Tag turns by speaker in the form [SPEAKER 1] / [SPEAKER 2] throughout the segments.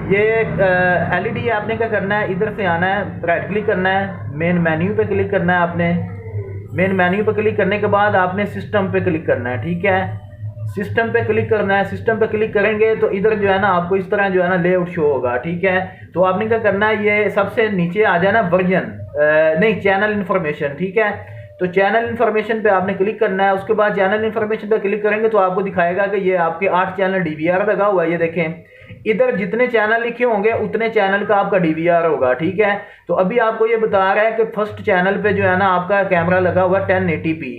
[SPEAKER 1] ये एलईडी आपने क्या करना है, इधर से आना है, राइट क्लिक करना है, मेन मेन्यू पे क्लिक करना है आपने। मेन मेन्यू पे क्लिक करने के बाद आपने सिस्टम पे क्लिक करना है, ठीक है। सिस्टम पे क्लिक करना है। सिस्टम पे क्लिक करेंगे तो इधर जो है ना आपको इस तरह जो है ना लेआउट शो होगा, ठीक है। तो आपने क्या करना है, ये सबसे नीचे आ जाना वर्जन नहीं चैनल इन्फॉर्मेशन, ठीक है। तो चैनल इन्फॉर्मेशन पे आपने क्लिक करना है। उसके बाद चैनल इन्फॉर्मेशन पे क्लिक करेंगे तो आपको दिखाएगा कि ये आपके 8 चैनल डीवीआर लगा हुआ है। ये देखें, इधर जितने चैनल लिखे होंगे उतने चैनल का आपका डीवीआर होगा, ठीक है। तो अभी आपको ये बता रहा है कि फर्स्ट चैनल पे जो है ना आपका कैमरा लगा हुआ 1080p।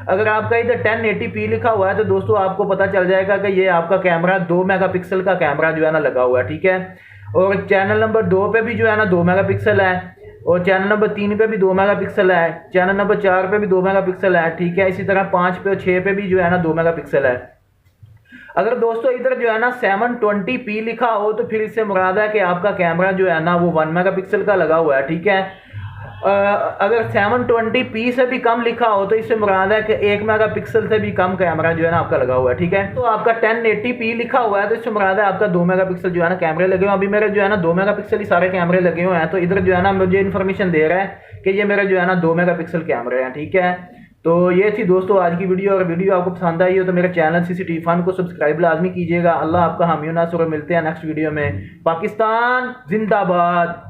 [SPEAKER 1] अगर आपका इधर 1080p लिखा हुआ है तो दोस्तों आपको पता चल जाएगा कि ये आपका कैमरा 2 मेगापिक्सल का कैमरा जो है ना लगा हुआ है, ठीक है। और चैनल नंबर 2 पे भी जो है ना 2 मेगापिक्सल है, और चैनल नंबर 3 पे भी 2 मेगापिक्सल है, चैनल नंबर 4 पे भी 2 मेगापिक्सल है, ठीक है। इसी तरह 5 पे और 6 पे भी जो है ना 2 मेगापिक्सल है। अगर दोस्तों इधर जो है ना 720p लिखा हो तो फिर इससे मुराद है कि आपका कैमरा जो है ना वो 1 मेगापिक्सल का लगा हुआ है, ठीक है। अगर 720p से भी कम लिखा हो तो इससे मुराद है कि 1 मेगापिक्सल से भी कम कैमरा जो है ना आपका लगा हुआ है, ठीक है। तो आपका 1080p लिखा हुआ है तो इससे मुराद है आपका 2 मेगापिक्सल जो है ना कैमरे लगे हुए हैं। अभी मेरे जो है ना 2 मेगापिक्सल ही सारे कैमरे लगे हुए हैं, तो इधर जो है ना मुझे इन्फॉर्मेशन दे रहा है कि ये मेरे जो है ना 2 मेगापिक्सल कैमरे हैं, ठीक है। तो ये थी दोस्तों आज की वीडियो। अगर वीडियो आपको पसंद आई हो तो मेरे चैनल सीसीटीवी फन को सब्सक्राइब लाजमी कीजिएगा। अल्लाह आपका हामी नासर, मिलते हैं नेक्स्ट वीडियो में। पाकिस्तान जिंदाबाद।